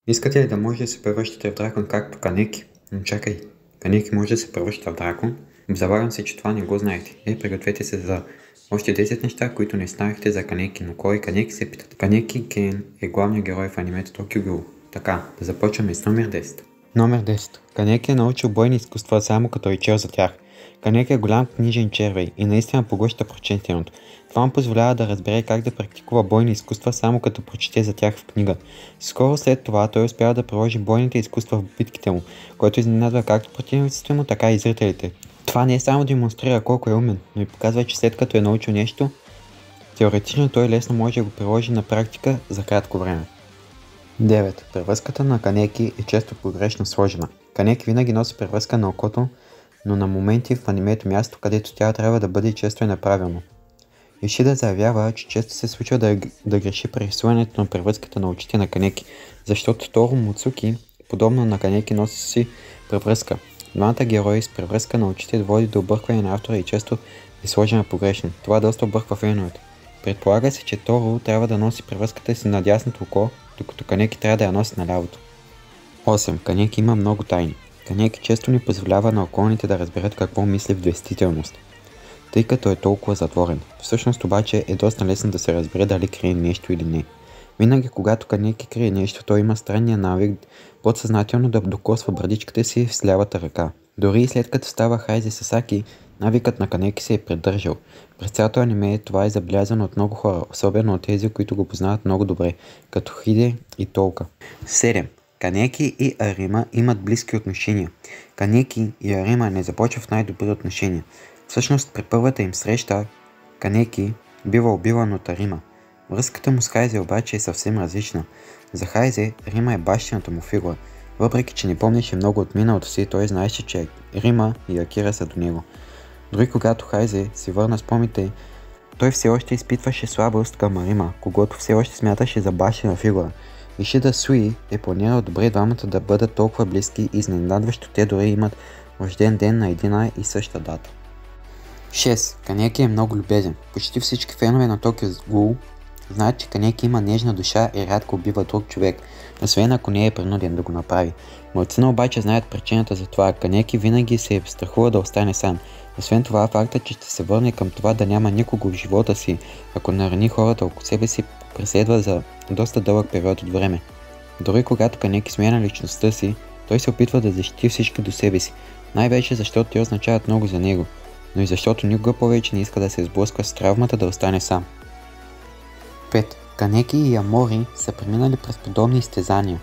Искате ли да може да се превръщате в дракон както Канеки? Но чакай, Канеки може да се превръща в дракон? Обзаварям се, че това не го знаехте. Пригответе се за още 10 неща, които не знаехте за Канеки, но кой Канеки се питат? Канеки Кен е главният герой в анимето Tokyo Ghoul. Така, да започваме с номер 10. Номер 10. Канеки е научил бойни изкуства само като е чел за тях. Канеки е голям книжен червей и наистина поглъща прочетеното. Това му позволява да разбере как да практикува бойни изкуства само като прочете за тях в книга. Скоро след това той успява да приложи бойните изкуства в битките му, който изненадва както противниците му, така и зрителите. Това не е само демонстрира колко е умен, но и показва, че след като е научил нещо, теоретично той лесно може да го приложи на практика за кратко време. 9. Превръзката на Канеки е често погрешно сложена. Канеки винаги носи превръзка на окото, но на моменти в анимето място, където тя трябва да бъде, често е неправилно. Ишида заявява, че често се случва да греши при рисуването на превръзката на очите на Канеки, защото Торо Муцуки, подобно на Канеки, носи си превръзка. Двамата герои с превръзка на очите води до объркване на автора и често е сложена погрешно. Това доста обърква феновете. Предполага се, че Торо трябва да носи превръзката си на дясното око, докато Канеки трябва да я носи на лявото. 8. Канеки има много тайни. Канеки често ни позволява на околните да разберат какво мисли в действителност, тъй като е толкова затворен. Всъщност обаче е доста лесно да се разбере дали крие нещо или не. Винаги когато Канеки крие нещо, той има странния навик подсъзнателно да докосва брадичката си с лявата ръка. Дори и след като става Хайзе Сасаки, навикът на Канеки се е придържал. През цялото аниме това е забелязано от много хора, особено от тези, които го познават много добре, като Хиде и Толка. 7. Канеки и Арима имат близки отношения. Канеки и Арима не започват в най-добри отношения. Всъщност при първата им среща Канеки бива убиван от Арима. Връзката му с Хайзе обаче е съвсем различна. За Хайзе Рима е бащината му фигура. Въпреки че не помнеше много от миналото си, той знаеше, че Рима и Акира са до него. Дори когато Хайзе си върна спомните, той все още изпитваше слабост към Рима, когото все още смяташе за бащина фигура. Ишида Суи е планирал добре двамата да бъдат толкова близки и изненадващо те дори имат рожден ден на една и съща дата. 6. Канеки е много любезен. Почти всички фенове на Tokyo Ghoul знаят, че Канеки има нежна душа и рядко убива друг човек, освен ако не е принуден да го направи. Малцина обаче знаят причината за това. Канеки винаги се е страхува да остане сам. Освен това, фактът, че ще се върне към това да няма никого в живота си, ако нарани хората около себе си, преследва за доста дълъг период от време. Дори когато Канеки сменя личността си, той се опитва да защити всички до себе си, най-вече защото те означават много за него, но и защото никога повече не иска да се сблъсква с травмата да остане сам. 5. Канеки и Ямори са преминали през подобни изтезания.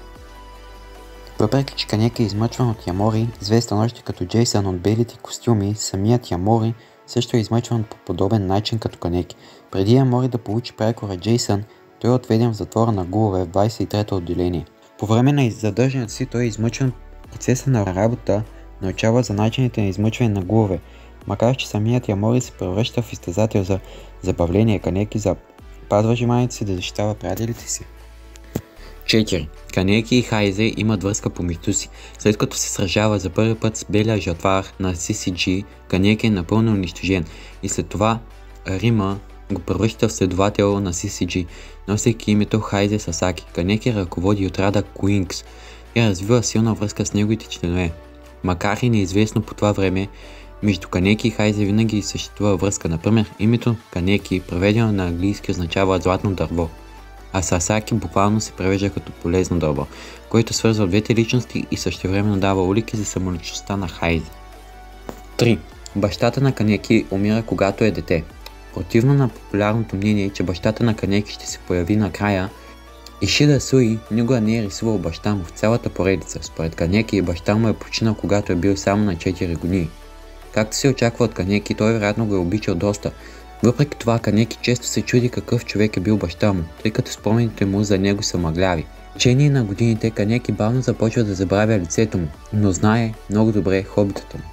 Въпреки че Канеки е измъчван от Ямори, известен още като Джейсън от белите костюми, самият Ямори също е измъчван по подобен начин като Канеки. Преди Ямори да получи прякора Джейсън, той е отведен в затвора на гулове в 23-то отделение. По време на задържането си той е измъчван в процеса на работа, научава за начините на измъчване на гулове, макар че самият Ямори се превръща в изтезател за забавление. Канеки запазва желанието си да защитава приятелите си. 4. Канеки и Хайзе имат връзка помежду си. След като се сражава за първи път с белия жатвар на CCG, Канеки е напълно унищожен и след това Рима го превръща в следовател на CCG, носейки името Хайзе Сасаки. Канеки ръководи отряда Quinks и развива силна връзка с неговите членове. Макар и неизвестно по това време, между Канеки и Хайзе винаги съществува връзка. Например, името Канеки, преведено на английски, означава златно дърво, а Сасаки буквално се превежда като полезно дърво, което свързва двете личности и същевременно дава улики за самоличността на Хайзе. 3. Бащата на Канеки умира когато е дете. Противно на популярното мнение, че бащата на Канеки ще се появи накрая, Ишида Суи никога не е рисувал баща му в цялата поредица. Според Канеки баща му е починал когато е бил само на 4 години. Както се очаква от Канеки, той вероятно го е обичал доста. Въпреки това, Канеки често се чуди какъв човек е бил баща му, тъй като спомените му за него са мъгляви. В течение на годините Канеки бавно започва да забравя лицето му, но знае много добре хобитата му.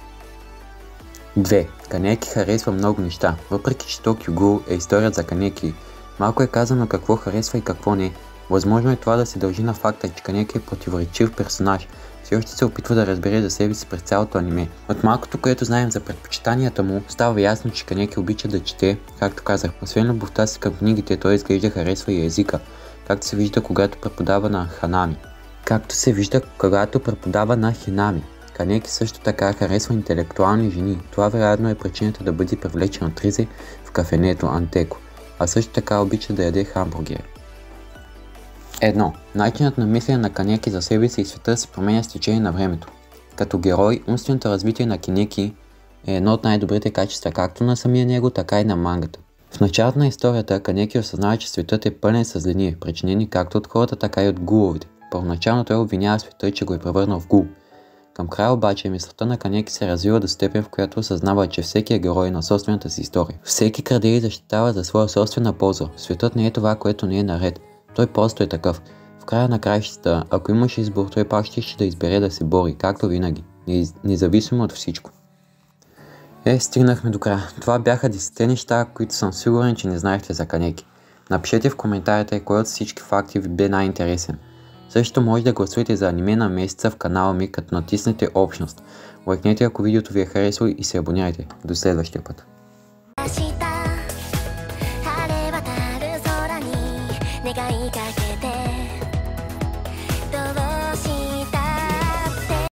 2. Канеки харесва много неща. Въпреки че Tokyo Ghoul е история за Канеки, малко е казано какво харесва и какво не. Възможно е това да се дължи на факта, че Канеки е противоречив персонаж. Все още се опитва да разбере за себе си през цялото аниме. От малкото, което знаем за предпочитанията му, става ясно, че Канеки обича да чете, както казах. Освен любовта си към книгите, той изглежда харесва и езика, както се вижда когато преподава на Ханами. Както се вижда, когато преподава на Хинами. Канеки също така харесва интелектуални жени. Това вероятно е причината да бъде привлечен от Ризе в кафенето Антеко, а също така обича да яде хамбургери. 1. Начинът на мислене на Канеки за себе си и света се променя с течение на времето. Като герой, умственото развитие на Канеки е едно от най-добрите качества както на самия него, така и на мангата. В началото на историята Канеки осъзнава, че светът е пълен с злини, причинени както от хората, така и от гуловете. Първоначално той обвинява света, че го е превърнал в гул. Към края обаче мисълта на Канеки се развива до степен, в която осъзнава, че всеки е герой на собствената си история. Всеки краде и защитава за своя собствена полза. Светът не е това, което не е наред. Той просто е такъв. В края на краищата, ако имаш избор, той пак ще да избере да се бори, както винаги, независимо от всичко. Стигнахме до края. Това бяха 10 неща, които съм сигурен, че не знаехте за Канеки. Напишете в коментарите кой от всички факти ви бе най-интересен. Също може да гласувате за аниме на месеца в канала ми, като натиснете общност. Лайкнете ако видеото ви е харесало и се абонирайте. До следващия път.願いかけて